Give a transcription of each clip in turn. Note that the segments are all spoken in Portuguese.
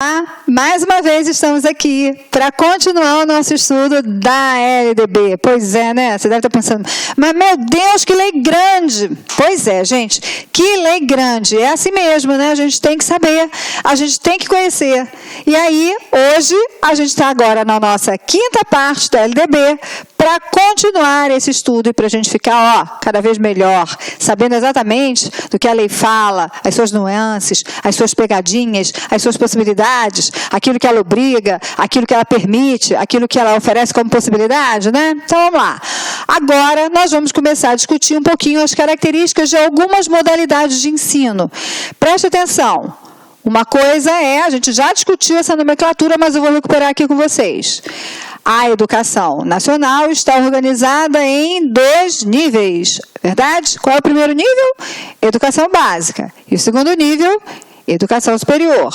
Mais uma vez estamos aqui para continuar o nosso estudo da LDB. Pois é, né? Você deve estar pensando, mas meu Deus, que lei grande! Pois é, gente, que lei grande. É assim mesmo, né? A gente tem que saber, a gente tem que conhecer. E aí, hoje, a gente está agora na nossa quinta parte da LDB para continuar esse estudo e para a gente ficar, cada vez melhor, sabendo exatamente do que a lei fala, as suas nuances, as suas pegadinhas, as suas possibilidades, aquilo que ela obriga, aquilo que ela permite, aquilo que ela oferece como possibilidade, né? Então, vamos lá. Agora, nós vamos começar a discutir um pouquinho as características de algumas modalidades de ensino. Preste atenção. Uma coisa é, a gente já discutiu essa nomenclatura, mas eu vou recuperar aqui com vocês. A educação nacional está organizada em 2 níveis, verdade? Qual é o primeiro nível? Educação básica. E o segundo nível? Educação superior.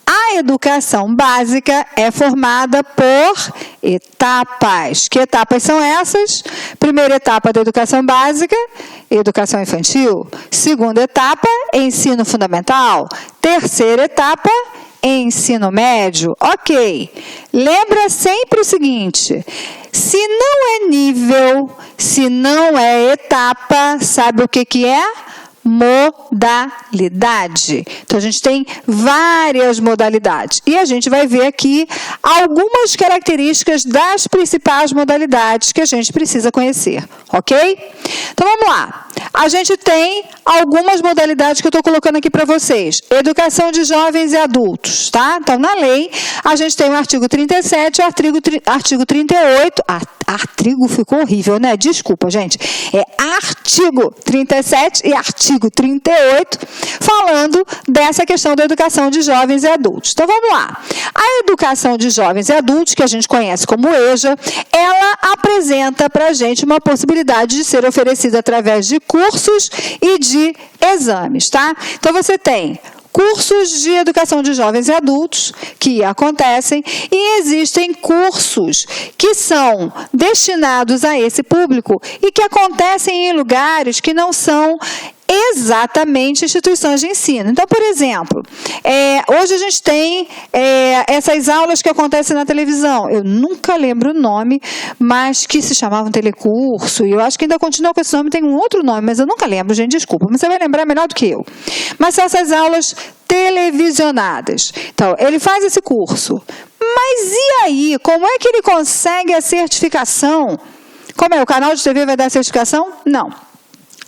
A educação básica é formada por etapas. Que etapas são essas? Primeira etapa da educação básica, educação infantil. Segunda etapa, ensino fundamental. Terceira etapa, ensino médio. Ok. Lembra sempre o seguinte, se não é nível, se não é etapa, sabe o que é? Modalidade. Então, a gente tem várias modalidades. E a gente vai ver aqui algumas características das principais modalidades que a gente precisa conhecer. Ok? Então, vamos lá. A gente tem algumas modalidades que eu estou colocando aqui para vocês. Educação de jovens e adultos, tá? Então, na lei, a gente tem o artigo 37 e o artigo 38. Artigo ficou horrível, né? Desculpa, gente. É artigo 37 e artigo 38, falando dessa questão da educação de jovens e adultos. Então, vamos lá. A educação de jovens e adultos, que a gente conhece como EJA, ela apresenta para a gente uma possibilidade de ser oferecida através de cursos e de exames, tá? Então, você tem cursos de educação de jovens e adultos que acontecem e existem cursos que são destinados a esse público e que acontecem em lugares que não são exatamente instituições de ensino. Então, por exemplo, hoje a gente tem essas aulas que acontecem na televisão. Eu nunca lembro o nome, mas que se chamavam telecurso, e eu acho que ainda continua com esse nome, tem um outro nome, mas eu nunca lembro, gente, desculpa, mas você vai lembrar melhor do que eu. Mas são essas aulas televisionadas. Então, ele faz esse curso. Mas e aí? Como é que ele consegue a certificação? Como é? O canal de TV vai dar certificação? Não.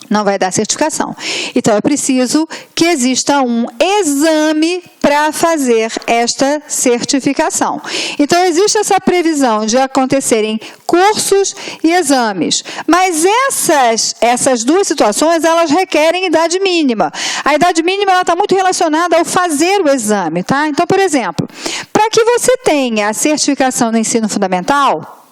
Não vai dar certificação. Então, é preciso que exista um exame para fazer esta certificação. Então, existe essa previsão de acontecerem cursos e exames. Mas essas duas situações, elas requerem idade mínima. A idade mínima está muito relacionada ao fazer o exame, tá? Então, por exemplo, para que você tenha a certificação no ensino fundamental,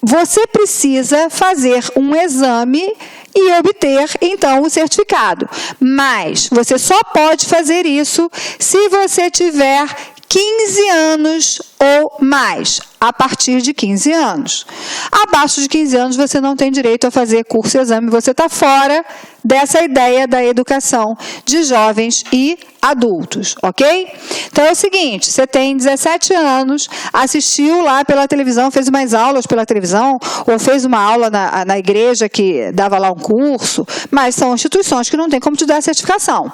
você precisa fazer um exame e obter, então, o certificado. Mas você só pode fazer isso se você tiver 15 anos ou mais, a partir de 15 anos. Abaixo de 15 anos, você não tem direito a fazer curso e exame, você está fora dessa ideia da educação de jovens e adultos, ok? Então, é o seguinte, você tem 17 anos, assistiu lá pela televisão, fez umas aulas pela televisão, ou fez uma aula na igreja que dava lá um curso, mas são instituições que não tem como te dar a certificação.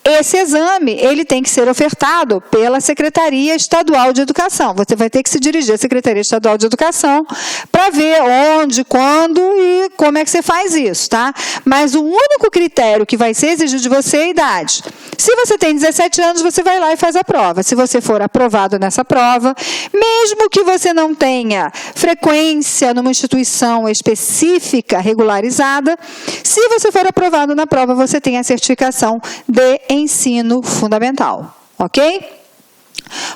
Esse exame, ele tem que ser ofertado pela Secretaria Estadual de Educação. Você vai ter que se dirigir à Secretaria Estadual de Educação para ver onde, quando e como é que você faz isso, tá? Mas o único critério que vai ser exigido de você é a idade. Se você tem 17 anos, você vai lá e faz a prova. Se você for aprovado nessa prova, mesmo que você não tenha frequência numa instituição específica, regularizada, se você for aprovado na prova, você tem a certificação de ensino fundamental, ok?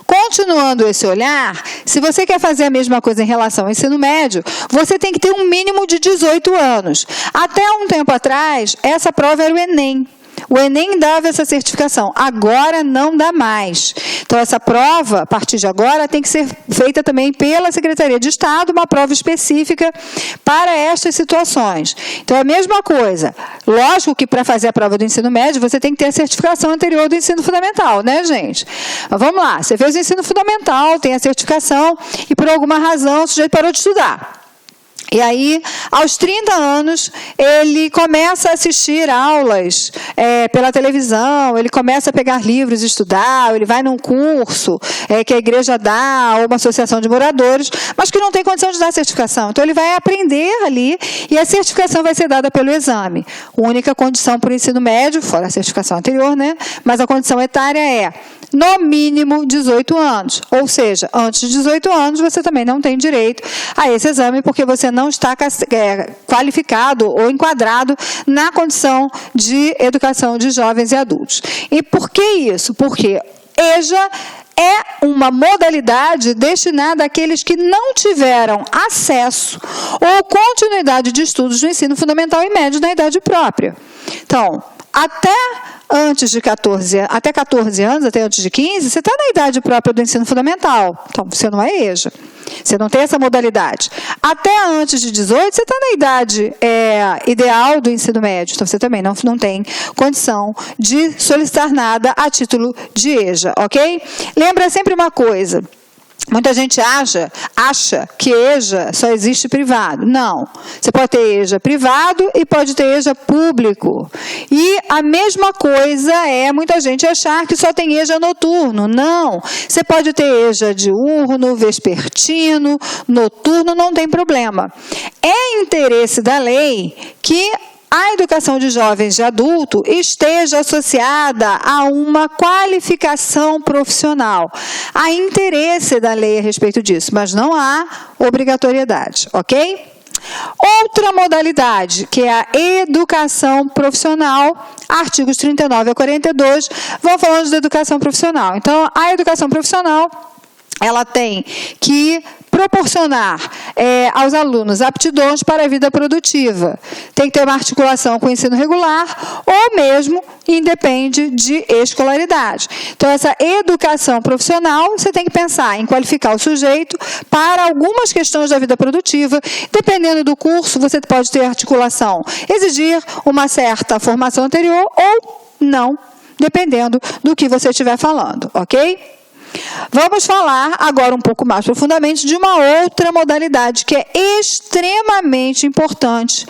Continuando esse olhar, se você quer fazer a mesma coisa em relação ao ensino médio, você tem que ter um mínimo de 18 anos. Até um tempo atrás, essa prova era o Enem. O Enem dava essa certificação, agora não dá mais. Então, essa prova, a partir de agora, tem que ser feita também pela Secretaria de Estado, uma prova específica para estas situações. Então, é a mesma coisa. Lógico que para fazer a prova do ensino médio, você tem que ter a certificação anterior do ensino fundamental, né, gente? Mas vamos lá, você fez o ensino fundamental, tem a certificação e, por alguma razão, o sujeito parou de estudar. E aí, aos 30 anos, ele começa a assistir aulas pela televisão, ele começa a pegar livros e estudar, ele vai num curso que a igreja dá, ou uma associação de moradores, mas que não tem condição de dar certificação. Então, ele vai aprender ali e a certificação vai ser dada pelo exame. A única condição para o ensino médio, fora a certificação anterior, né? Mas a condição etária é, no mínimo, 18 anos. Ou seja, antes de 18 anos, você também não tem direito a esse exame, porque você não está qualificado ou enquadrado na condição de educação de jovens e adultos. E por que isso? Porque EJA é uma modalidade destinada àqueles que não tiveram acesso ou continuidade de estudos no ensino fundamental e médio na idade própria. Então, até 14 anos, até antes de 15, você está na idade própria do ensino fundamental. Então, você não é EJA. Você não tem essa modalidade. Até antes de 18, você está na idade ideal do ensino médio. Então, você também não tem condição de solicitar nada a título de EJA, ok? Lembra sempre uma coisa. Muita gente acha que EJA só existe privado. Não. Você pode ter EJA privado e pode ter EJA público. E a mesma coisa é muita gente achar que só tem EJA noturno. Não. Você pode ter EJA diurno, vespertino, noturno, não tem problema. É interesse da lei que a educação de jovens e adulto esteja associada a uma qualificação profissional. Há interesse da lei a respeito disso, mas não há obrigatoriedade, ok? Outra modalidade, que é a educação profissional, artigos 39 a 42, vão falando de educação profissional. Então, a educação profissional, ela tem que proporcionar aos alunos aptidões para a vida produtiva. Tem que ter uma articulação com o ensino regular ou mesmo independe de escolaridade. Então, essa educação profissional, você tem que pensar em qualificar o sujeito para algumas questões da vida produtiva. Dependendo do curso, você pode ter articulação, exigir uma certa formação anterior ou não, dependendo do que você estiver falando, ok? Vamos falar agora um pouco mais profundamente de uma outra modalidade que é extremamente importante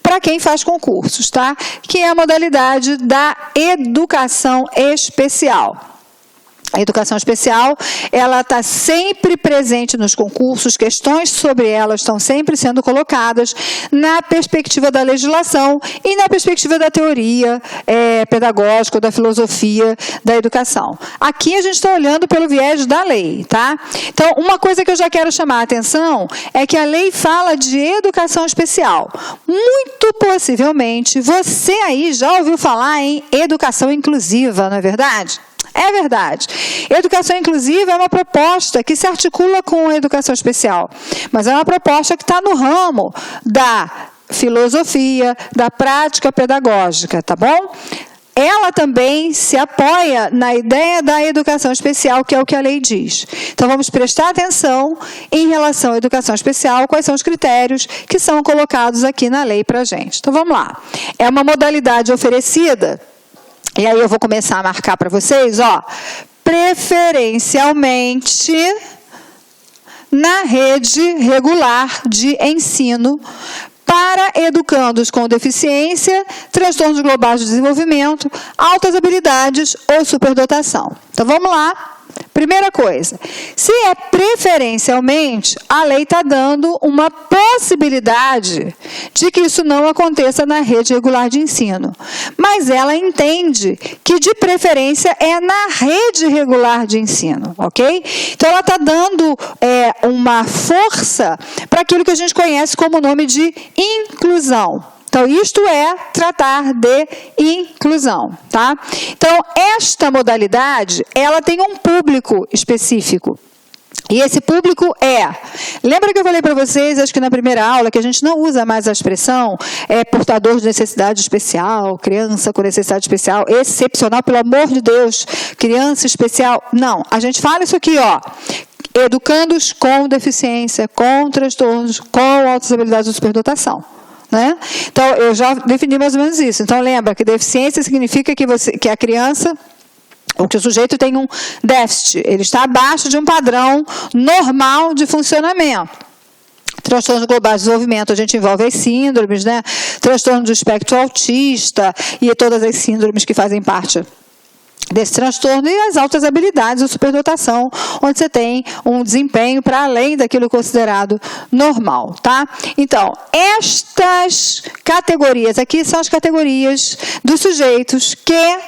para quem faz concursos, tá? Que é a modalidade da educação especial. A educação especial, ela está sempre presente nos concursos, questões sobre ela estão sempre sendo colocadas na perspectiva da legislação e na perspectiva da teoria pedagógica, da filosofia da educação. Aqui a gente está olhando pelo viés da lei, tá? Então, uma coisa que eu já quero chamar a atenção é que a lei fala de educação especial. Muito possivelmente, você aí já ouviu falar em educação inclusiva, não é verdade? É verdade. Educação inclusiva é uma proposta que se articula com a educação especial, mas é uma proposta que está no ramo da filosofia, da prática pedagógica, tá bom? Ela também se apoia na ideia da educação especial, que é o que a lei diz. Então, vamos prestar atenção em relação à educação especial, quais são os critérios que são colocados aqui na lei para a gente. Então, vamos lá. É uma modalidade oferecida. E aí eu vou começar a marcar para vocês, ó, preferencialmente na rede regular de ensino para educandos com deficiência, transtornos globais de desenvolvimento, altas habilidades ou superdotação. Então, vamos lá. Primeira coisa, se é preferencialmente, a lei está dando uma possibilidade de que isso não aconteça na rede regular de ensino. Mas ela entende que de preferência é na rede regular de ensino, ok? Então, ela está dando uma força para aquilo que a gente conhece como nome de inclusão. Então, isto é tratar de inclusão, tá? Então, esta modalidade, ela tem um público específico. E esse público lembra que eu falei para vocês, acho que na primeira aula, que a gente não usa mais a expressão portador de necessidade especial, criança com necessidade especial, excepcional, pelo amor de Deus, criança especial. Não, a gente fala isso aqui, educandos com deficiência, com transtornos, com altas habilidades de superdotação. Né? Então, eu já defini mais ou menos isso. Então, lembra que deficiência significa que a criança, ou que o sujeito tem um déficit, ele está abaixo de um padrão normal de funcionamento. Transtornos globais de desenvolvimento, a gente envolve as síndromes, né? Transtorno do espectro autista e todas as síndromes que fazem parte desse transtorno, e as altas habilidades, a superdotação, onde você tem um desempenho para além daquilo considerado normal, tá? Então, estas categorias aqui são as categorias dos sujeitos que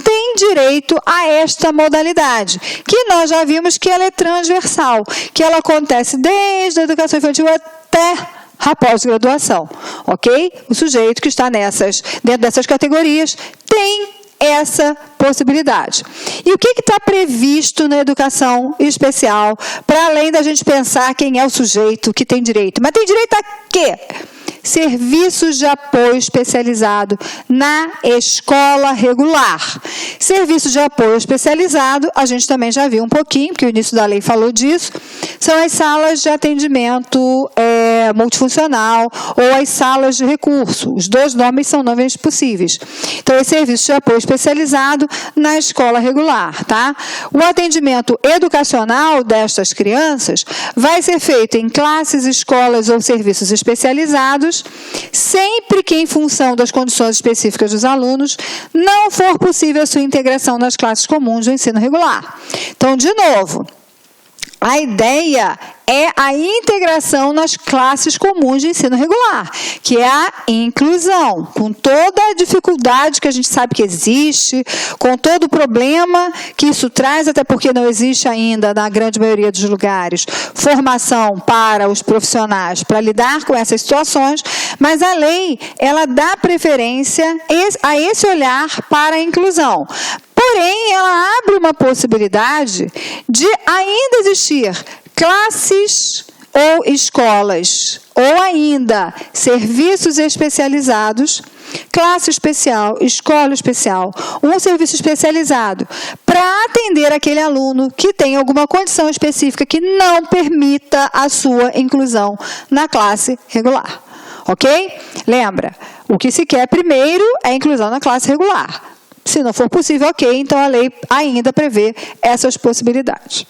têm direito a esta modalidade, que nós já vimos que ela é transversal, que ela acontece desde a educação infantil até a pós-graduação, ok? O sujeito que está dentro dessas categorias tem essa possibilidade. E o que está previsto na educação especial, para além da gente pensar quem é o sujeito que tem direito? Mas tem direito a quê? Serviços de apoio especializado na escola regular. Serviços de apoio especializado, a gente também já viu um pouquinho, porque o início da lei falou disso, são as salas de atendimento multifuncional ou as salas de recurso. Os dois nomes são nomes possíveis. Então, é serviço de apoio especializado na escola regular, tá? O atendimento educacional destas crianças vai ser feito em classes, escolas ou serviços especializados, sempre que, em função das condições específicas dos alunos, não for possível a sua integração nas classes comuns do ensino regular. Então, de novo, a ideia é a integração nas classes comuns de ensino regular, que é a inclusão, com toda a dificuldade que a gente sabe que existe, com todo o problema que isso traz, até porque não existe ainda, na grande maioria dos lugares, formação para os profissionais para lidar com essas situações, mas a lei, ela dá preferência a esse olhar para a inclusão. Porém, ela abre uma possibilidade de ainda existir classes ou escolas, ou ainda serviços especializados, classe especial, escola especial, um serviço especializado, para atender aquele aluno que tem alguma condição específica que não permita a sua inclusão na classe regular. Ok? Lembra, o que se quer primeiro é a inclusão na classe regular. Se não for possível, ok, então a lei ainda prevê essas possibilidades.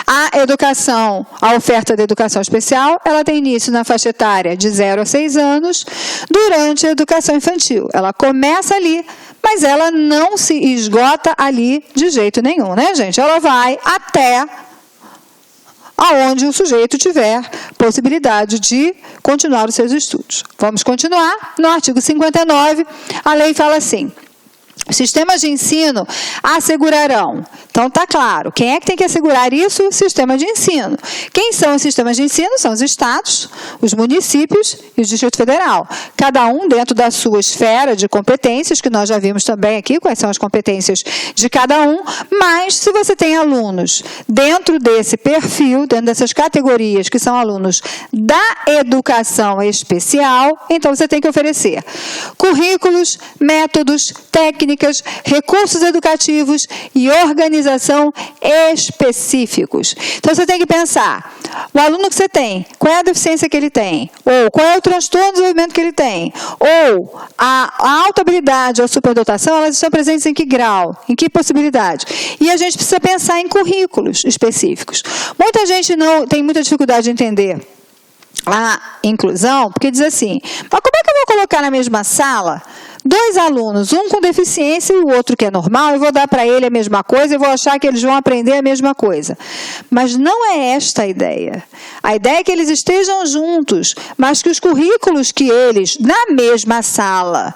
A oferta da educação especial, ela tem início na faixa etária de 0 a 6 anos, durante a educação infantil. Ela começa ali, mas ela não se esgota ali de jeito nenhum, né, gente? Ela vai até aonde o sujeito tiver possibilidade de continuar os seus estudos. Vamos continuar. No artigo 59, a lei fala assim: os sistemas de ensino assegurarão. Então, está claro. Quem é que tem que assegurar isso? O sistema de ensino. Quem são os sistemas de ensino? São os estados, os municípios e o Distrito Federal. Cada um dentro da sua esfera de competências, que nós já vimos também aqui, quais são as competências de cada um. Mas, se você tem alunos dentro desse perfil, dentro dessas categorias, que são alunos da educação especial, então você tem que oferecer currículos, métodos, técnicas, recursos educativos e organização específicos. Então, você tem que pensar, o aluno que você tem, qual é a deficiência que ele tem? Ou qual é o transtorno de desenvolvimento que ele tem? Ou a alta habilidade ou a superdotação, elas estão presentes em que grau? Em que possibilidade? E a gente precisa pensar em currículos específicos. Muita gente tem muita dificuldade de entender a inclusão, porque diz assim, mas como é que eu vou colocar na mesma sala 2 alunos, um com deficiência e o outro que é normal, eu vou dar para ele a mesma coisa e vou achar que eles vão aprender a mesma coisa. Mas não é esta a ideia. A ideia é que eles estejam juntos, mas que os currículos que eles, na mesma sala,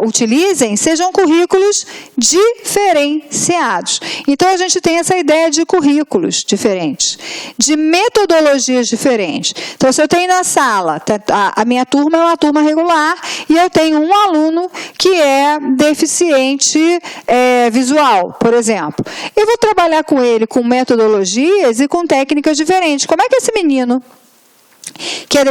utilizem, sejam currículos diferenciados. Então, a gente tem essa ideia de currículos diferentes, de metodologias diferentes. Então, se eu tenho na sala, a minha turma é uma turma regular, e eu tenho um aluno aluno que é deficiente visual, por exemplo. Eu vou trabalhar com ele com metodologias e com técnicas diferentes. Como é que esse menino que é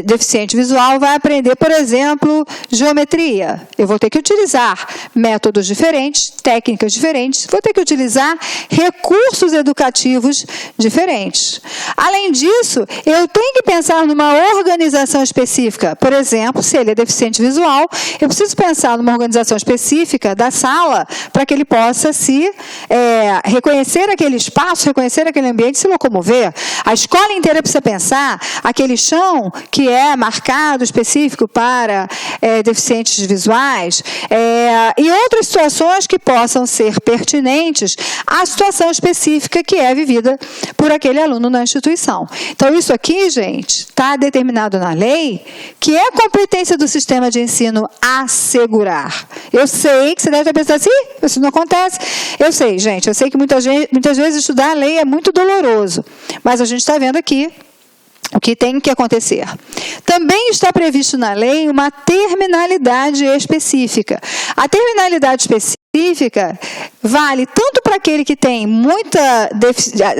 deficiente visual vai aprender, por exemplo, geometria? Eu vou ter que utilizar métodos diferentes, técnicas diferentes, vou ter que utilizar recursos educativos diferentes. Além disso, eu tenho que pensar numa organização específica. Por exemplo, se ele é deficiente visual, eu preciso pensar numa organização específica da sala para que ele possa reconhecer aquele espaço, reconhecer aquele ambiente, se locomover. A escola inteira precisa pensar aquele chão que é marcado específico para deficientes visuais e outras situações que possam ser pertinentes à situação específica que é vivida por aquele aluno na instituição. Então, isso aqui, gente, está determinado na lei, que é competência do sistema de ensino assegurar. Eu sei que você deve estar pensando assim, isso não acontece. Eu sei, gente, eu sei que muitas vezes estudar a lei é muito doloroso, mas a gente está vendo aqui o que tem que acontecer. Também está previsto na lei uma terminalidade específica. A terminalidade específica vale tanto para aquele que tem muita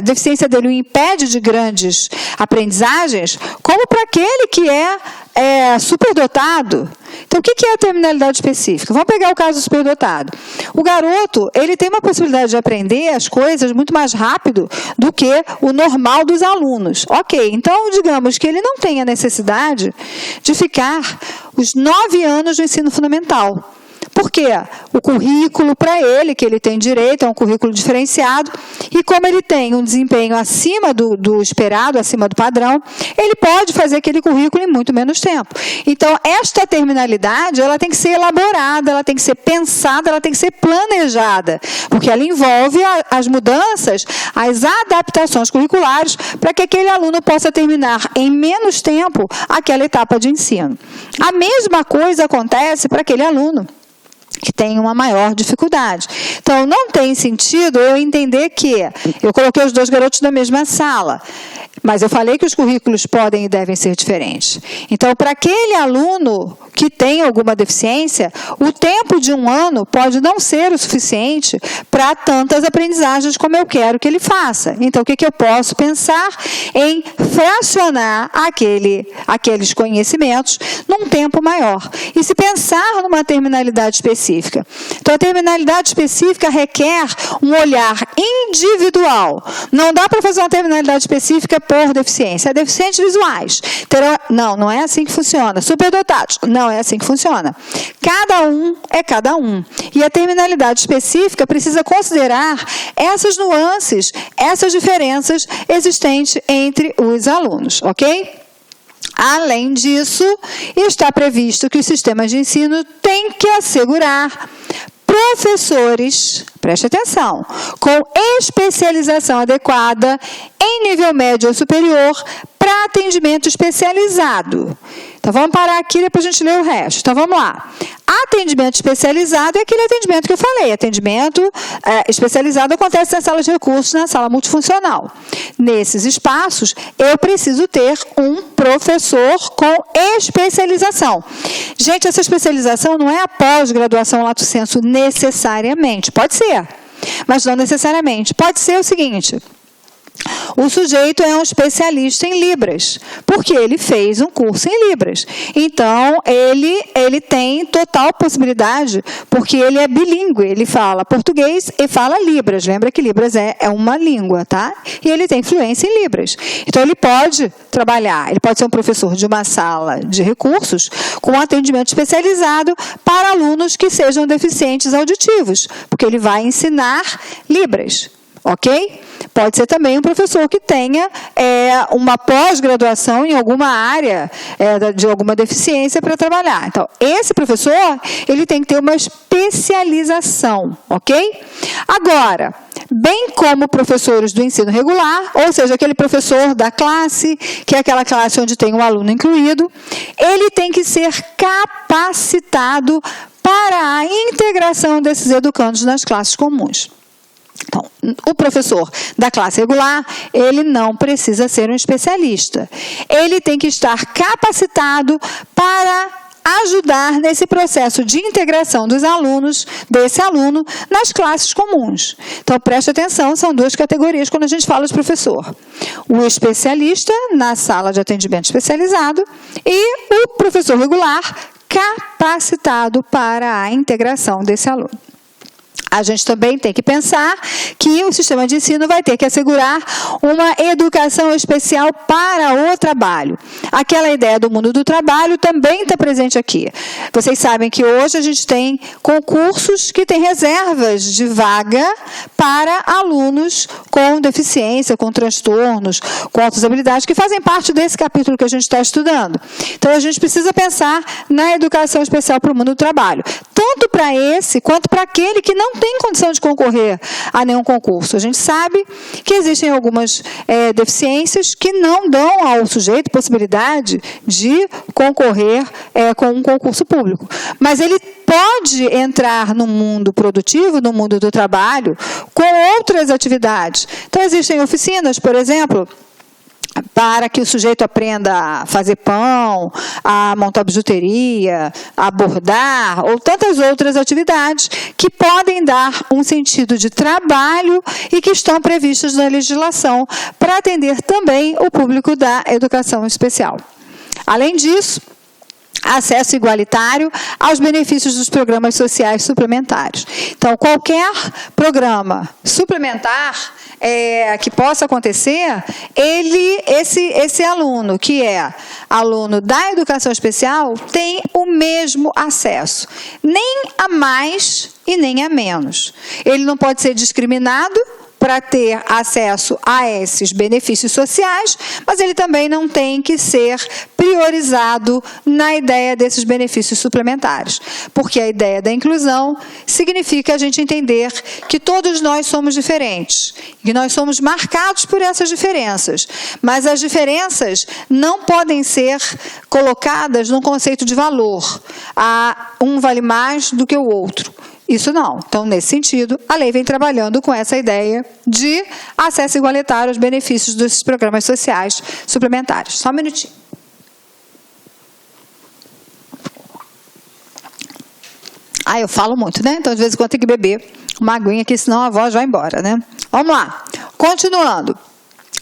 deficiência dele o impede de grandes aprendizagens, como para aquele que é superdotado. Então, o que é a terminalidade específica? Vamos pegar o caso do superdotado. O garoto, ele tem uma possibilidade de aprender as coisas muito mais rápido do que o normal dos alunos. Ok, então, digamos que ele não tem a necessidade de ficar os 9 anos do ensino fundamental. Por quê? O currículo para ele, que ele tem direito, é um currículo diferenciado, e como ele tem um desempenho acima do esperado, acima do padrão, ele pode fazer aquele currículo em muito menos tempo. Então, esta terminalidade, ela tem que ser elaborada, ela tem que ser pensada, ela tem que ser planejada, porque ela envolve as mudanças, as adaptações curriculares, para que aquele aluno possa terminar em menos tempo aquela etapa de ensino. A mesma coisa acontece para aquele aluno que tem uma maior dificuldade. Então, não tem sentido eu entender que eu coloquei os dois garotos na mesma sala, mas eu falei que os currículos podem e devem ser diferentes. Então, para aquele aluno que tem alguma deficiência, o tempo de 1 ano pode não ser o suficiente para tantas aprendizagens como eu quero que ele faça. Então, o que eu posso pensar em fracionar aqueles conhecimentos num tempo maior. E se pensar numa terminalidade específica. Então, a terminalidade específica requer um olhar individual. Não dá para fazer uma terminalidade específica por deficiência. Deficientes visuais terão... Não é assim que funciona. Superdotados. Não é assim que funciona. Cada um é cada um. E a terminalidade específica precisa considerar essas nuances, essas diferenças existentes entre os alunos, ok? Além disso, está previsto que os sistemas de ensino têm que assegurar professores, preste atenção, com especialização adequada em nível médio ou superior para atendimento especializado. Então, vamos parar aqui e depois a gente lê o resto. Então, vamos lá. Atendimento especializado é aquele atendimento que eu falei. Atendimento especializado acontece na sala de recursos, na sala multifuncional. Nesses espaços, eu preciso ter um professor com especialização. Gente, essa especialização não é a pós-graduação lato sensu necessariamente. Pode ser, mas não necessariamente. Pode ser o seguinte... O sujeito é um especialista em Libras, porque ele fez um curso em Libras. Então, ele tem total possibilidade, porque ele é bilíngue, ele fala português e fala Libras. Lembra que Libras é uma língua, tá? E ele tem fluência em Libras. Então, ele pode trabalhar, ele pode ser um professor de uma sala de recursos com atendimento especializado para alunos que sejam deficientes auditivos, porque ele vai ensinar Libras. Ok? Pode ser também um professor que tenha uma pós-graduação em alguma área de alguma deficiência para trabalhar. Então, esse professor, ele tem que ter uma especialização, ok? Agora, bem como professores do ensino regular, ou seja, aquele professor da classe, que é aquela classe onde tem um aluno incluído, ele tem que ser capacitado para a integração desses educandos nas classes comuns. Então, o professor da classe regular, ele não precisa ser um especialista. Ele tem que estar capacitado para ajudar nesse processo de integração dos alunos, desse aluno, nas classes comuns. Então, preste atenção, são duas categorias quando a gente fala de professor. O especialista na sala de atendimento especializado e o professor regular capacitado para a integração desse aluno. A gente também tem que pensar que o sistema de ensino vai ter que assegurar uma educação especial para o trabalho. Aquela ideia do mundo do trabalho também está presente aqui. Vocês sabem que hoje a gente tem concursos que têm reservas de vaga para alunos com deficiência, com transtornos, com altas habilidades, que fazem parte desse capítulo que a gente está estudando. Então, a gente precisa pensar na educação especial para o mundo do trabalho, tanto para esse quanto para aquele que não tem condição de concorrer a nenhum concurso. A gente sabe que existem algumas deficiências que não dão ao sujeito possibilidade de concorrer com um concurso público. Mas ele pode entrar no mundo produtivo, no mundo do trabalho, com outras atividades. Então, existem oficinas, por exemplo, para que o sujeito aprenda a fazer pão, a montar bijuteria, a bordar, ou tantas outras atividades que podem dar um sentido de trabalho e que estão previstas na legislação para atender também o público da educação especial. Além disso, acesso igualitário aos benefícios dos programas sociais suplementares. Então, qualquer programa suplementar que possa acontecer, esse aluno que é aluno da educação especial tem o mesmo acesso, nem a mais e nem a menos. Ele não pode ser discriminado para ter acesso a esses benefícios sociais, mas ele também não tem que ser priorizado na ideia desses benefícios suplementares, porque a ideia da inclusão significa a gente entender que todos nós somos diferentes, que nós somos marcados por essas diferenças, mas as diferenças não podem ser colocadas num conceito de valor. Um vale mais do que o outro. Isso não. Então, nesse sentido, a lei vem trabalhando com essa ideia de acesso igualitário aos benefícios dos programas sociais suplementares. Só um minutinho. Eu falo muito, né? Então, às vezes, eu tenho que beber uma aguinha aqui, senão a voz vai embora, né? Vamos lá. Continuando.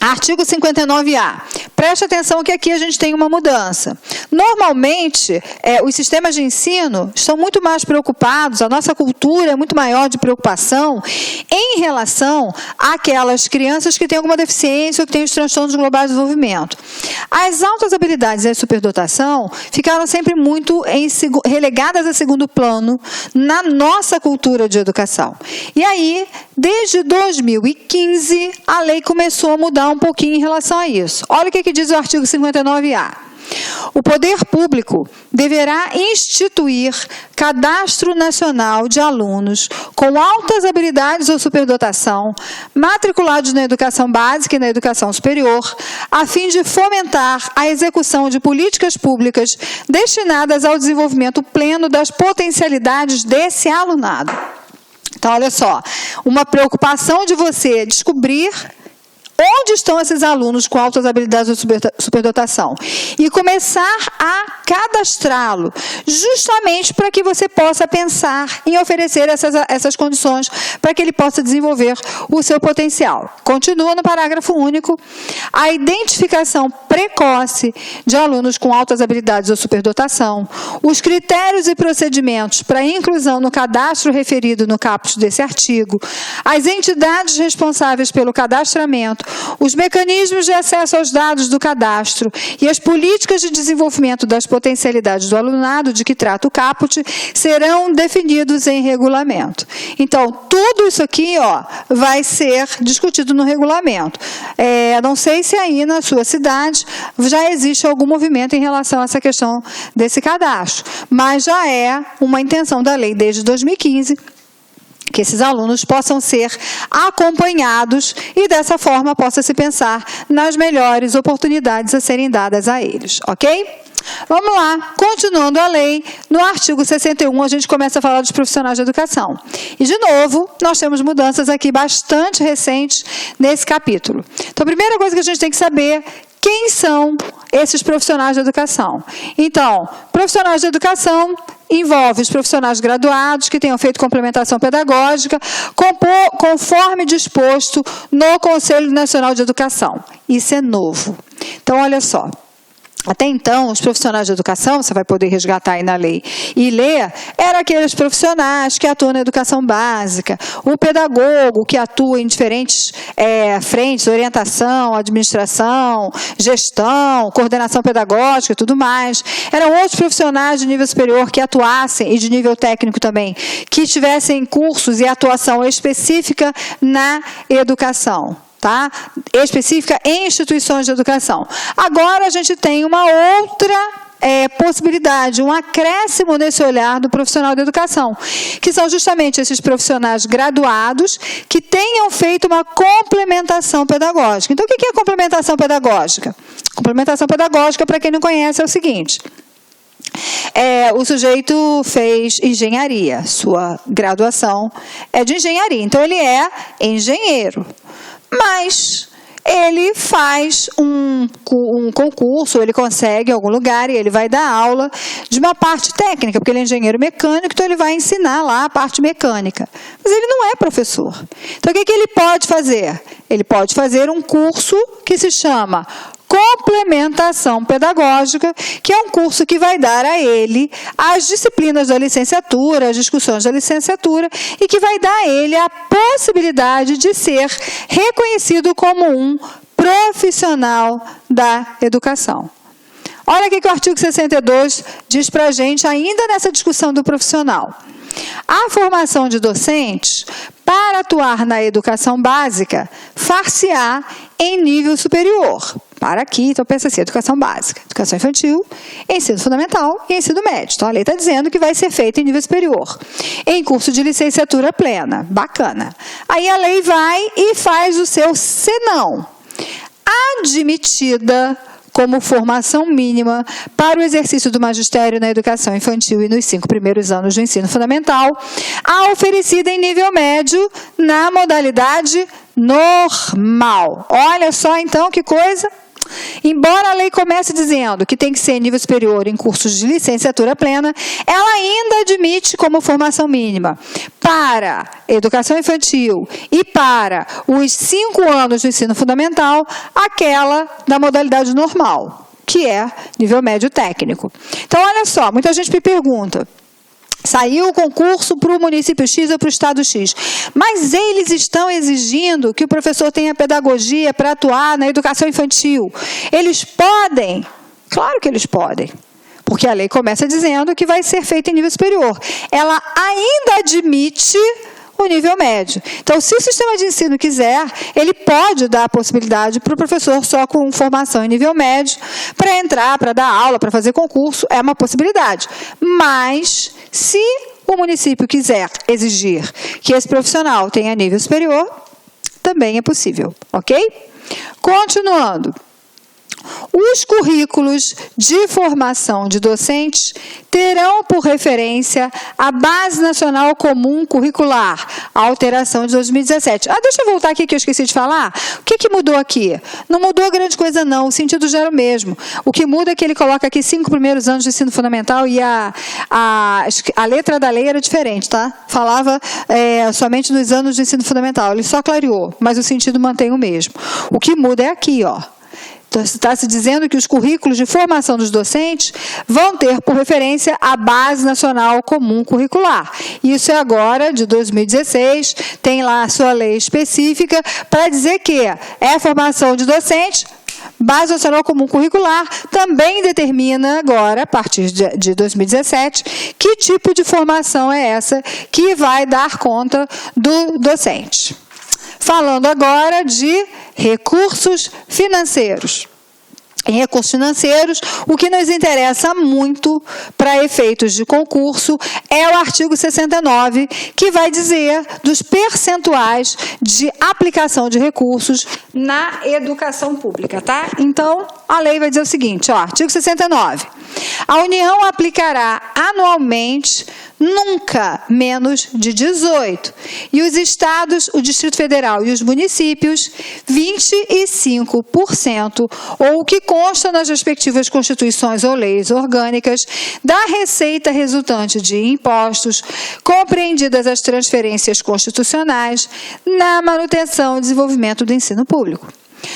Artigo 59A. Preste atenção que aqui a gente tem uma mudança. Normalmente, os sistemas de ensino estão muito mais preocupados, a nossa cultura é muito maior de preocupação em relação àquelas crianças que têm alguma deficiência ou que têm os transtornos globais de desenvolvimento. As altas habilidades e a superdotação ficaram sempre muito relegadas a segundo plano na nossa cultura de educação. E aí, desde 2015, a lei começou a mudar um pouquinho em relação a isso. Olha o que diz o artigo 59A. O poder público deverá instituir cadastro nacional de alunos com altas habilidades ou superdotação, matriculados na educação básica e na educação superior, a fim de fomentar a execução de políticas públicas destinadas ao desenvolvimento pleno das potencialidades desse alunado. Então, olha só, uma preocupação de você descobrir onde estão esses alunos com altas habilidades ou superdotação e começar a cadastrá-lo, justamente para que você possa pensar em oferecer essas condições para que ele possa desenvolver o seu potencial. Continua no parágrafo único. A identificação precoce de alunos com altas habilidades ou superdotação, os critérios e procedimentos para inclusão no cadastro referido no caput desse artigo, as entidades responsáveis pelo cadastramento, os mecanismos de acesso aos dados do cadastro e as políticas de desenvolvimento das potencialidades do alunado de que trata o caput serão definidos em regulamento. Então, tudo isso aqui vai ser discutido no regulamento. Não sei se aí na sua cidade já existe algum movimento em relação a essa questão desse cadastro, mas já é uma intenção da lei desde 2015 que esses alunos possam ser acompanhados e, dessa forma, possa-se pensar nas melhores oportunidades a serem dadas a eles, ok? Vamos lá, continuando a lei, no artigo 61 a gente começa a falar dos profissionais de educação. E, de novo, nós temos mudanças aqui bastante recentes nesse capítulo. Então, a primeira coisa que a gente tem que saber, Quem são esses profissionais de educação? Então, profissionais de educação envolve os profissionais graduados que tenham feito complementação pedagógica, conforme disposto no Conselho Nacional de Educação. Isso é novo. Então, olha só. Até então, os profissionais de educação, você vai poder resgatar aí na lei e ler, eram aqueles profissionais que atuam na educação básica, o pedagogo que atua em diferentes frentes, orientação, administração, gestão, coordenação pedagógica e tudo mais. Eram outros profissionais de nível superior que atuassem, e de nível técnico também, que tivessem cursos e atuação específica na educação. Tá? Específica em instituições de educação. Agora a gente tem uma outra possibilidade, um acréscimo nesse olhar do profissional de educação, que são justamente esses profissionais graduados que tenham feito uma complementação pedagógica. Então, o que é complementação pedagógica? Complementação pedagógica, para quem não conhece, é o seguinte. O sujeito fez engenharia, sua graduação é de engenharia, então ele é engenheiro. Mas ele faz um concurso, ele consegue em algum lugar e ele vai dar aula de uma parte técnica, porque ele é engenheiro mecânico, então ele vai ensinar lá a parte mecânica. Mas ele não é professor. Então, o que ele pode fazer? Ele pode fazer um curso que se chama complementação pedagógica, que é um curso que vai dar a ele as disciplinas da licenciatura, as discussões da licenciatura, e que vai dar a ele a possibilidade de ser reconhecido como um profissional da educação. Olha o que o artigo 62 diz para a gente, ainda nessa discussão do profissional. A formação de docentes, para atuar na educação básica, far-se-á em nível superior. Para aqui, então pensa assim, educação básica, educação infantil, ensino fundamental e ensino médio. Então a lei está dizendo que vai ser feito em nível superior, em curso de licenciatura plena. Bacana. Aí a lei vai e faz o seu senão. Admitida como formação mínima para o exercício do magistério na educação infantil e nos 5 primeiros anos do ensino fundamental, a oferecida em nível médio na modalidade normal. Olha só, então, que coisa. Embora a lei comece dizendo que tem que ser em nível superior em cursos de licenciatura plena, ela ainda admite como formação mínima para educação infantil e para os 5 anos do ensino fundamental, aquela da modalidade normal, que é nível médio técnico. Então, olha só, muita gente me pergunta, saiu o concurso para o município X ou para o estado X, mas eles estão exigindo que o professor tenha pedagogia para atuar na educação infantil. Eles podem? Claro que eles podem, porque a lei começa dizendo que vai ser feito em nível superior. Ela ainda admite o nível médio. Então, se o sistema de ensino quiser, ele pode dar a possibilidade para o professor só com formação em nível médio para entrar, para dar aula, para fazer concurso, é uma possibilidade. Mas, se o município quiser exigir que esse profissional tenha nível superior, também é possível, ok? Continuando. Os currículos de formação de docentes terão por referência a Base Nacional Comum Curricular, a alteração de 2017. Deixa eu voltar aqui que eu esqueci de falar. O que mudou aqui? Não mudou grande coisa não, o sentido já era o mesmo. O que muda é que ele coloca aqui 5 primeiros anos de ensino fundamental e a letra da lei era diferente, tá? Falava somente nos anos de ensino fundamental, ele só clareou, mas o sentido mantém o mesmo. O que muda é aqui, ó. Está se dizendo que os currículos de formação dos docentes vão ter por referência a Base Nacional Comum Curricular. Isso é agora, de 2016, tem lá a sua lei específica para dizer que é formação de docentes, Base Nacional Comum Curricular também determina agora, a partir de 2017, que tipo de formação é essa que vai dar conta do docente. Falando agora de recursos financeiros. Em recursos financeiros, o que nos interessa muito para efeitos de concurso é o artigo 69, que vai dizer dos percentuais de aplicação de recursos na educação pública, tá? Então, a lei vai dizer o seguinte, ó, artigo 69. A União aplicará anualmente nunca menos de 18. E os estados, o Distrito Federal e os municípios, 25%, ou o que consta nas respectivas constituições ou leis orgânicas, da receita resultante de impostos, compreendidas as transferências constitucionais, na manutenção e desenvolvimento do ensino público.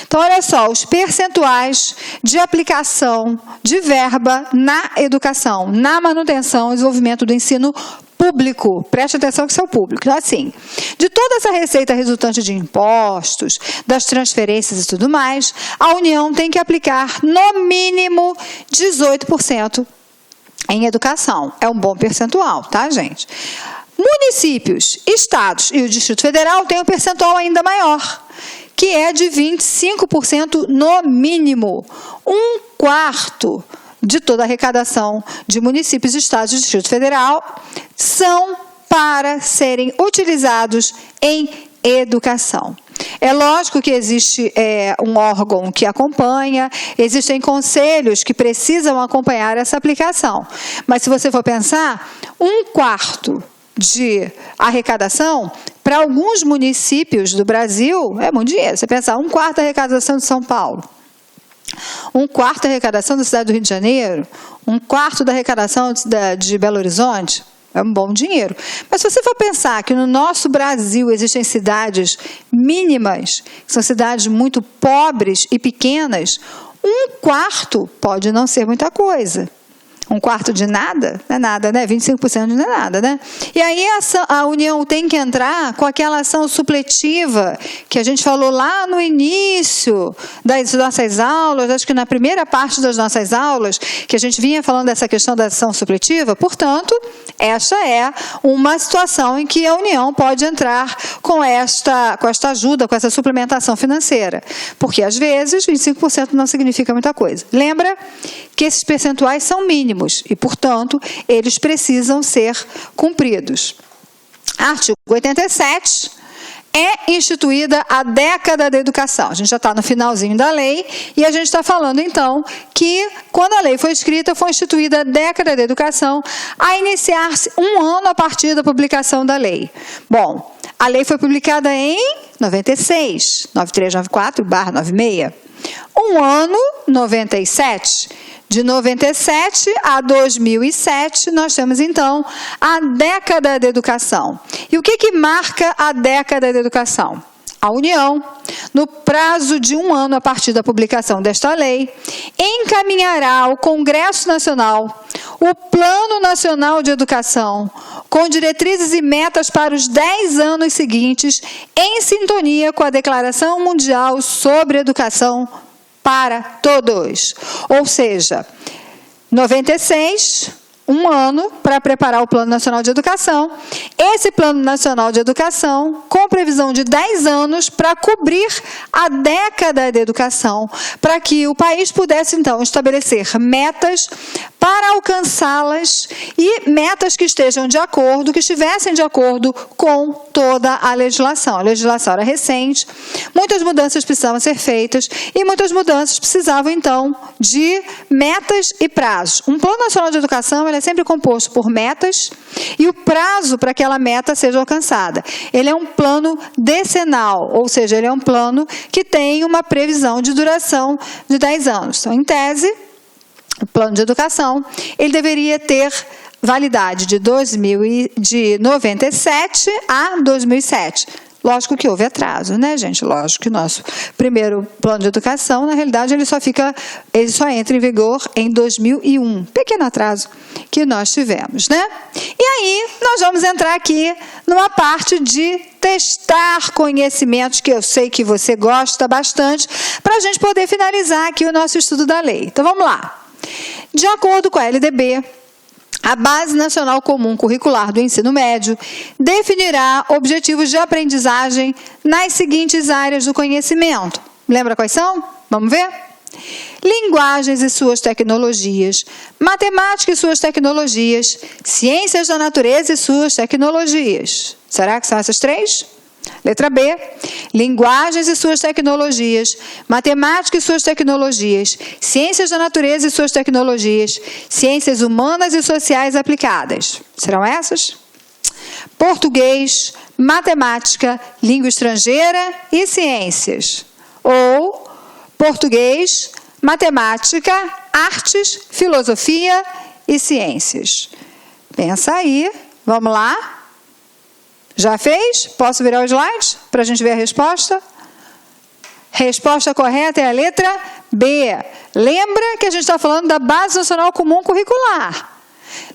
Então, olha só, os percentuais de aplicação de verba na educação, na manutenção e desenvolvimento do ensino público. Preste atenção que isso é o público. Então, assim, de toda essa receita resultante de impostos, das transferências e tudo mais, a União tem que aplicar, no mínimo, 18% em educação. É um bom percentual, tá, gente? Municípios, estados e o Distrito Federal têm um percentual ainda maior, que é de 25% no mínimo. 1/4 de toda a arrecadação de municípios, estados e Distrito Federal são para serem utilizados em educação. É lógico que existe um órgão que acompanha, existem conselhos que precisam acompanhar essa aplicação. Mas se você for pensar, 1/4 de arrecadação, para alguns municípios do Brasil, é muito dinheiro. Você pensar, 1/4 da arrecadação de São Paulo, 1/4 da arrecadação da cidade do Rio de Janeiro, 1/4 da arrecadação de Belo Horizonte, é um bom dinheiro. Mas se você for pensar que no nosso Brasil existem cidades mínimas, que são cidades muito pobres e pequenas, 1/4 pode não ser muita coisa. 1/4 de nada? Não é nada, né? 25% não é nada, né? E aí a União tem que entrar com aquela ação supletiva que a gente falou lá no início das nossas aulas, acho que na primeira parte das nossas aulas, que a gente vinha falando dessa questão da ação supletiva. Portanto, esta é uma situação em que a União pode entrar com esta ajuda, com essa suplementação financeira. Porque, às vezes, 25% não significa muita coisa. Lembra que esses percentuais são mínimos e, portanto, eles precisam ser cumpridos. Artigo 87, é instituída a década da educação. A gente já está no finalzinho da lei e a gente está falando, então, que quando a lei foi escrita, foi instituída a década da educação a iniciar-se 1 ano a partir da publicação da lei. Bom, a lei foi publicada em 96, 9394/96. 1 ano, 97. De 97 a 2007, nós temos, então, a década da educação. E o que marca a década da educação? A União, no prazo de 1 ano a partir da publicação desta lei, encaminhará ao Congresso Nacional o Plano Nacional de Educação, com diretrizes e metas para os 10 anos seguintes, em sintonia com a Declaração Mundial sobre Educação para Todos. Ou seja, 96, 1 ano para preparar o Plano Nacional de Educação. Esse Plano Nacional de Educação, com previsão de 10 anos para cobrir a década de educação, para que o país pudesse, então, estabelecer metas para alcançá-las e metas que estejam de acordo, que estivessem de acordo com toda a legislação. A legislação era recente, muitas mudanças precisavam ser feitas e muitas mudanças precisavam, então, de metas e prazos. Um Plano Nacional de Educação ele é sempre composto por metas e o prazo para que aquela meta seja alcançada. Ele é um plano decenal, ou seja, ele é um plano que tem uma previsão de duração de 10 anos. Então, em tese, o plano de educação, ele deveria ter validade de 97 a 2007. Lógico que houve atraso, né, gente? Lógico que o nosso primeiro plano de educação, na realidade, ele só entra em vigor em 2001. Pequeno atraso que nós tivemos, né? E aí, nós vamos entrar aqui numa parte de testar conhecimentos que eu sei que você gosta bastante, para a gente poder finalizar aqui o nosso estudo da lei. Então, vamos lá. De acordo com a LDB, a Base Nacional Comum Curricular do Ensino Médio definirá objetivos de aprendizagem nas seguintes áreas do conhecimento. Lembra quais são? Vamos ver? Linguagens e suas tecnologias, matemática e suas tecnologias, ciências da natureza e suas tecnologias. Será que são essas 3? Letra B, linguagens e suas tecnologias, matemática e suas tecnologias, ciências da natureza e suas tecnologias, ciências humanas e sociais aplicadas. Serão essas? Português, matemática, língua estrangeira e ciências. Ou português, matemática, artes, filosofia e ciências. Pensa aí, vamos lá. Já fez? Posso virar o slide para a gente ver a resposta? Resposta correta é a letra B. Lembra que a gente está falando da Base Nacional Comum Curricular.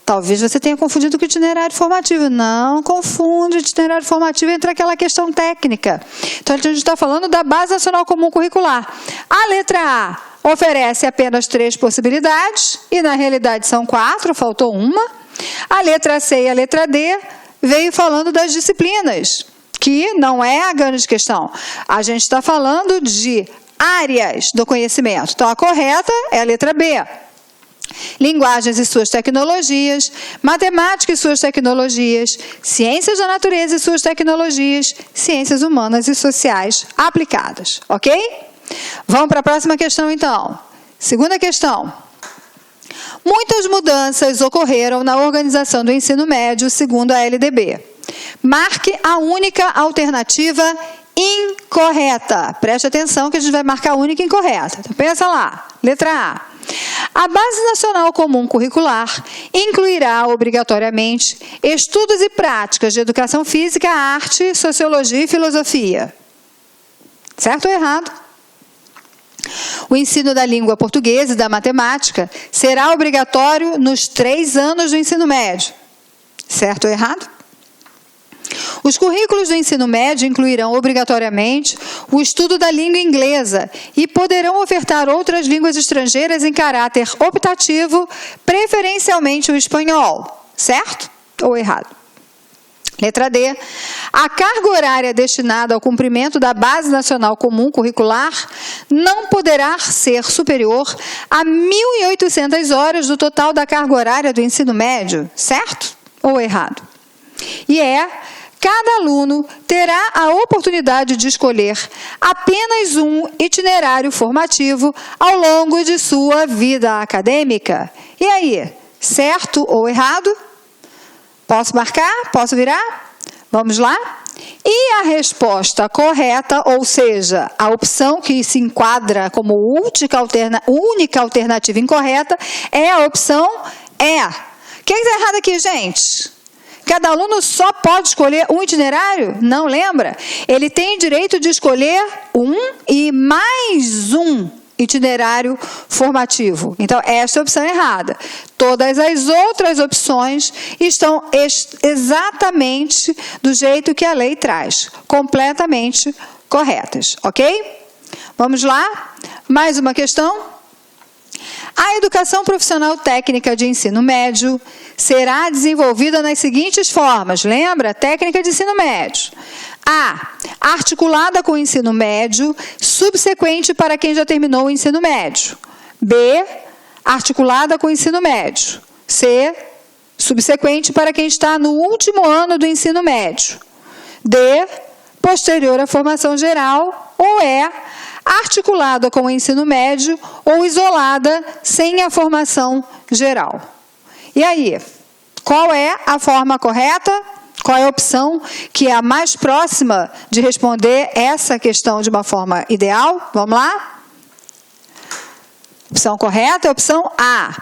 Talvez você tenha confundido com o itinerário formativo. Não confunde itinerário formativo entre aquela questão técnica. Então, a gente está falando da Base Nacional Comum Curricular. A letra A oferece apenas 3 possibilidades, e na realidade são 4, faltou uma. A letra C e a letra D veio falando das disciplinas, que não é a grande questão. A gente está falando de áreas do conhecimento. Então, a correta é a letra B. Linguagens e suas tecnologias, matemática e suas tecnologias, ciências da natureza e suas tecnologias, ciências humanas e sociais aplicadas. Ok? Vamos para a próxima questão, então. Segunda questão. Muitas mudanças ocorreram na organização do ensino médio, segundo a LDB. Marque a única alternativa incorreta. Preste atenção que a gente vai marcar a única incorreta. Então, pensa lá. Letra A. A Base Nacional Comum Curricular incluirá obrigatoriamente estudos e práticas de educação física, arte, sociologia e filosofia. Certo ou errado? O ensino da língua portuguesa e da matemática será obrigatório nos 3 anos do ensino médio. Certo ou errado? Os currículos do ensino médio incluirão obrigatoriamente o estudo da língua inglesa e poderão ofertar outras línguas estrangeiras em caráter optativo, preferencialmente o espanhol. Certo ou errado? Letra D. A carga horária destinada ao cumprimento da Base Nacional Comum Curricular não poderá ser superior a 1.800 horas do total da carga horária do ensino médio. Certo ou errado? E cada aluno terá a oportunidade de escolher apenas um itinerário formativo ao longo de sua vida acadêmica. E aí, certo ou errado? Posso marcar? Posso virar? Vamos lá? E a resposta correta, ou seja, a opção que se enquadra como única alternativa incorreta, é a opção E. O que está errado aqui, gente? Cada aluno só pode escolher um itinerário? Não lembra? Ele tem direito de escolher um e mais um itinerário formativo. Então, essa é a opção errada. Todas as outras opções estão exatamente do jeito que a lei traz. Completamente corretas. Ok? Vamos lá? Mais uma questão. A educação profissional técnica de ensino médio será desenvolvida nas seguintes formas. Lembra? Técnica de ensino médio. A. Articulada com o ensino médio, subsequente para quem já terminou o ensino médio. B. Articulada com o ensino médio. C. Subsequente para quem está no último ano do ensino médio. D. Posterior à formação geral. Ou E. Articulada com o ensino médio ou isolada sem a formação geral. E aí, qual é a forma correta? Qual é a opção que é a mais próxima de responder essa questão de uma forma ideal? Vamos lá? Opção correta é a opção A.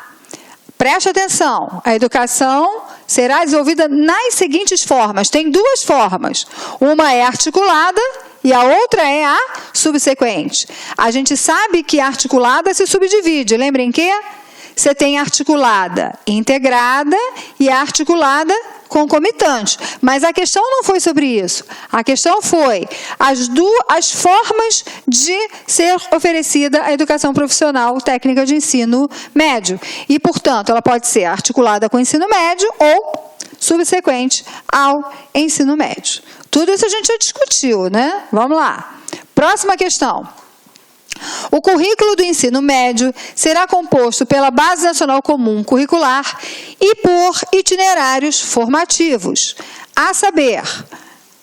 Preste atenção, a educação será desenvolvida nas seguintes formas. Tem 2 formas. Uma é articulada e a outra é a subsequente. A gente sabe que a articulada se subdivide. Lembrem que você tem a articulada integrada e a articulada concomitante. Mas a questão não foi sobre isso. A questão foi as formas de ser oferecida a educação profissional técnica de ensino médio. E, portanto, ela pode ser articulada com o ensino médio ou subsequente ao ensino médio. Tudo isso a gente já discutiu, né? Vamos lá. Próxima questão. O currículo do ensino médio será composto pela Base Nacional Comum Curricular e por itinerários formativos, a saber,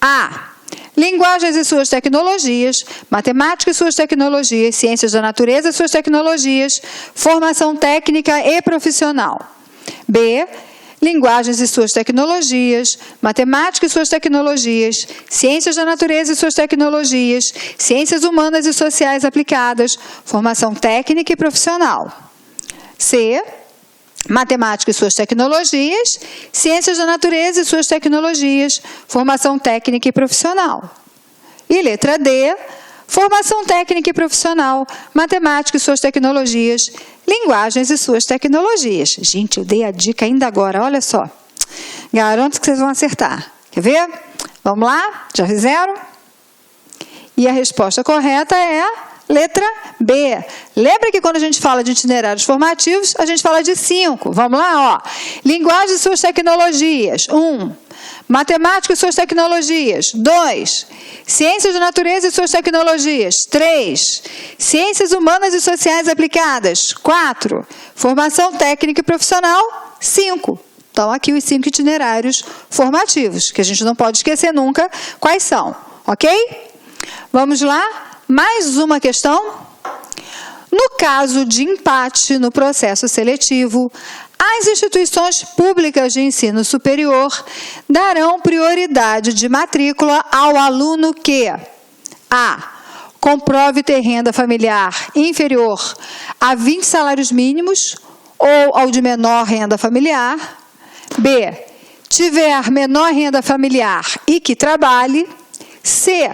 A. linguagens e suas tecnologias, matemática e suas tecnologias, ciências da natureza e suas tecnologias, formação técnica e profissional. B, linguagens e suas tecnologias, matemática e suas tecnologias, ciências da natureza e suas tecnologias, ciências humanas e sociais aplicadas, formação técnica e profissional. C, matemática e suas tecnologias, ciências da natureza e suas tecnologias, formação técnica e profissional. E letra D, formação técnica e profissional, matemática e suas tecnologias, linguagens e suas tecnologias. Gente, eu dei a dica ainda agora, olha só. Garanto que vocês vão acertar. Quer ver? Vamos lá? Já fizeram? E a resposta correta é a letra B. Lembra que quando a gente fala de itinerários formativos, a gente fala de 5. Vamos lá, ó. Linguagem e suas tecnologias. 1. Matemática e suas tecnologias. 2. Ciências da natureza e suas tecnologias. 3. Ciências humanas e sociais aplicadas. 4. Formação técnica e profissional. 5. Então, aqui os 5 itinerários formativos, que a gente não pode esquecer nunca quais são. Ok? Vamos lá? Mais uma questão. No caso de empate no processo seletivo, as instituições públicas de ensino superior darão prioridade de matrícula ao aluno que a. comprove ter renda familiar inferior a 20 salários mínimos ou ao de menor renda familiar. B. tiver menor renda familiar e que trabalhe. C.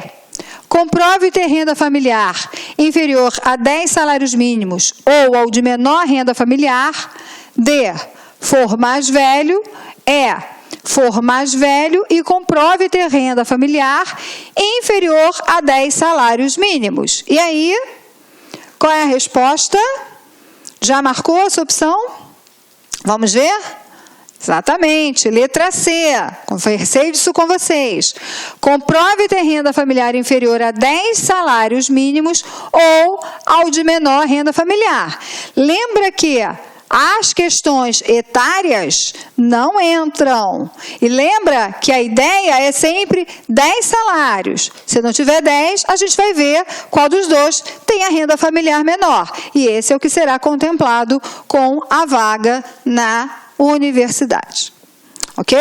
comprove ter renda familiar inferior a 10 salários mínimos ou ao de menor renda familiar. D. for mais velho. E. for mais velho e comprove ter renda familiar inferior a 10 salários mínimos. E aí, qual é a resposta? Já marcou a sua opção? Vamos ver? Exatamente, letra C, conversei disso com vocês. Comprove ter renda familiar inferior a 10 salários mínimos ou ao de menor renda familiar. Lembra que as questões etárias não entram. E lembra que a ideia é sempre 10 salários. Se não tiver 10, a gente vai ver qual dos dois tem a renda familiar menor. E esse é o que será contemplado com a vaga na universidade. Ok?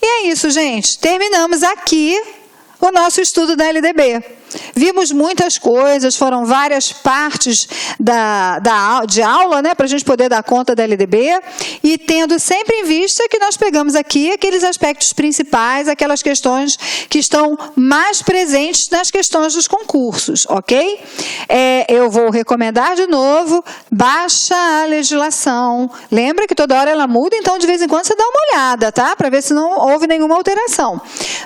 E é isso, gente. Terminamos aqui o nosso estudo da LDB. Vimos muitas coisas, foram várias partes de aula, né, para a gente poder dar conta da LDB, e tendo sempre em vista que nós pegamos aqui aqueles aspectos principais, aquelas questões que estão mais presentes nas questões dos concursos, ok? Eu vou recomendar de novo, baixa a legislação. Lembra que toda hora ela muda, então de vez em quando você dá uma olhada, tá? Para ver se não houve nenhuma alteração.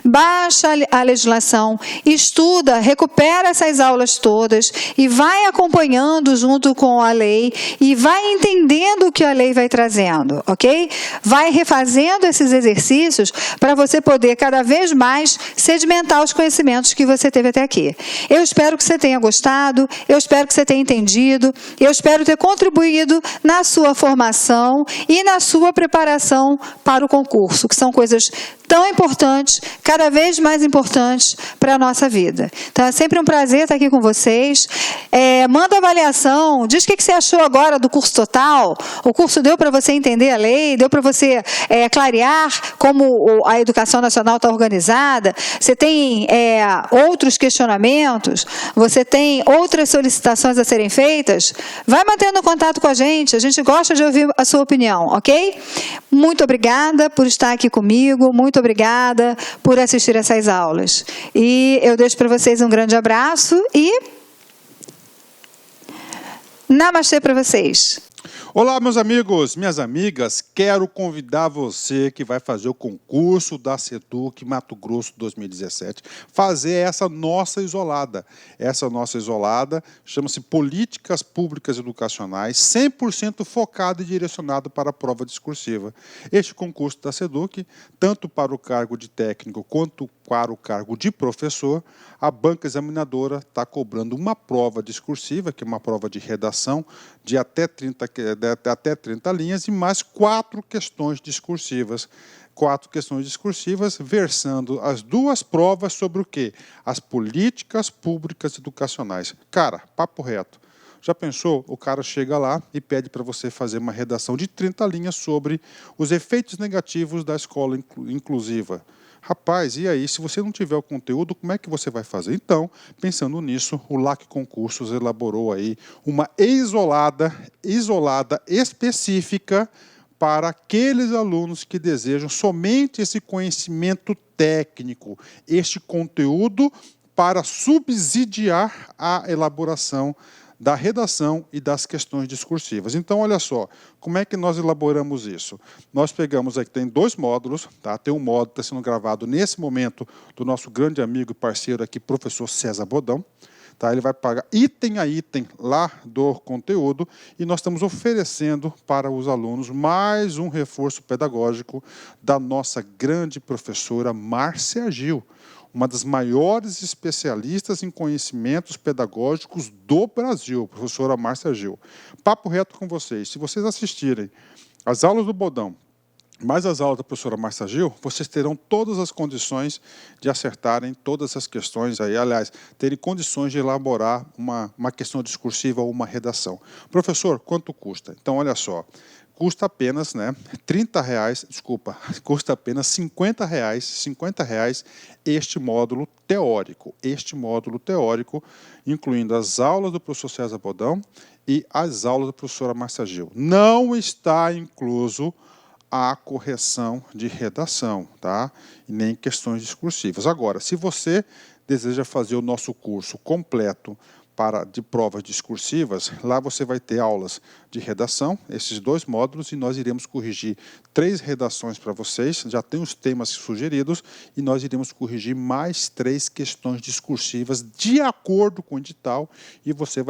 Baixa a legislação, estuda, recupera essas aulas todas e vai acompanhando junto com a lei e vai entendendo o que a lei vai trazendo, ok? Vai refazendo esses exercícios para você poder cada vez mais sedimentar os conhecimentos que você teve até aqui. Eu espero que você tenha gostado, eu espero que você tenha entendido, eu espero ter contribuído na sua formação e na sua preparação para o concurso, que são coisas tão importantes, cada vez mais importantes para a nossa vida. Então, é sempre um prazer estar aqui com vocês. Manda avaliação, diz o que você achou agora do curso total. O curso deu para você entender a lei, deu para você clarear como a educação nacional está organizada. Você tem outros questionamentos, você tem outras solicitações a serem feitas. Vai mantendo contato com a gente gosta de ouvir a sua opinião, ok? Muito obrigada por estar aqui comigo, muito obrigada por assistir essas aulas. E eu deixo para vocês um grande abraço e namastê para vocês. Olá, meus amigos, minhas amigas, quero convidar você que vai fazer o concurso da SEDUC Mato Grosso 2017, fazer essa nossa isolada. Essa nossa isolada chama-se Políticas Públicas Educacionais, 100% focado e direcionado para a prova discursiva. Este concurso da SEDUC, tanto para o cargo de técnico quanto para o cargo de professor, a banca examinadora está cobrando uma prova discursiva, que é uma prova de redação, de até 30 até 30 linhas e mais 4 questões discursivas. 4 questões discursivas versando as 2 provas sobre o quê? As políticas públicas educacionais. Cara, papo reto. Já pensou? O cara chega lá e pede para você fazer uma redação de 30 linhas sobre os efeitos negativos da escola inclusiva. Rapaz, e aí, se você não tiver o conteúdo, como é que você vai fazer? Então, pensando nisso, o LAC Concursos elaborou aí uma isolada específica para aqueles alunos que desejam somente esse conhecimento técnico, este conteúdo para subsidiar a elaboração da redação e das questões discursivas. Então, olha só, como é que nós elaboramos isso? Nós pegamos aqui, tem 2 módulos, tá? Tem um módulo que está sendo gravado nesse momento do nosso grande amigo e parceiro aqui, professor César Bodão. Tá? Ele vai pagar item a item lá do conteúdo e nós estamos oferecendo para os alunos mais um reforço pedagógico da nossa grande professora Márcia Gil, uma das maiores especialistas em conhecimentos pedagógicos do Brasil, professora Márcia Gil. Papo reto com vocês, se vocês assistirem às aulas do Bodão, mais as aulas da professora Márcia Gil, vocês terão todas as condições de acertarem todas as questões aí, aliás, terem condições de elaborar uma questão discursiva ou uma redação. Professor, quanto custa? Então, olha só, custa apenas, né, custa apenas R$50 este módulo teórico, incluindo as aulas do professor César Bodão e as aulas da professora Márcia Gil. Não está incluso a correção de redação, tá? E nem questões discursivas. Agora, se você deseja fazer o nosso curso completo de provas discursivas, lá você vai ter aulas de redação, esses 2 módulos, e nós iremos corrigir 3 redações para vocês, já tem os temas sugeridos, e nós iremos corrigir mais 3 questões discursivas de acordo com o edital, e você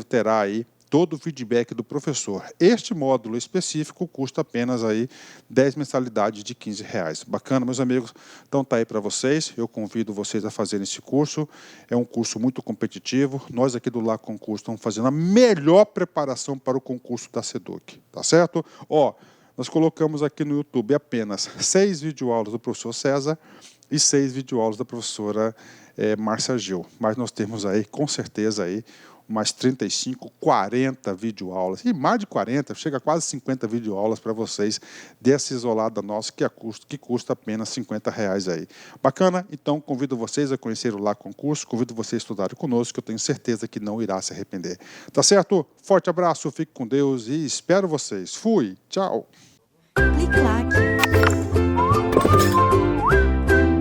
terá aí todo o feedback do professor. Este módulo específico custa apenas aí 10 mensalidades de R$15. Bacana, meus amigos? Então tá aí para vocês. Eu convido vocês a fazerem esse curso. É um curso muito competitivo. Nós aqui do LAC Concurso estamos fazendo a melhor preparação para o concurso da SEDUC. Tá certo? Ó, nós colocamos aqui no YouTube apenas 6 videoaulas do professor César e 6 videoaulas da professora Márcia Gil. Mas nós temos aí, com certeza, aí, umas 35, 40 videoaulas, e mais de 40, chega a quase 50 videoaulas para vocês dessa isolada nossa que custa apenas R$50 aí. Bacana? Então convido vocês a conhecer o LAC Concurso, convido vocês a estudarem conosco, que eu tenho certeza que não irá se arrepender. Tá certo? Forte abraço, fique com Deus e espero vocês. Fui, tchau! Clique lá.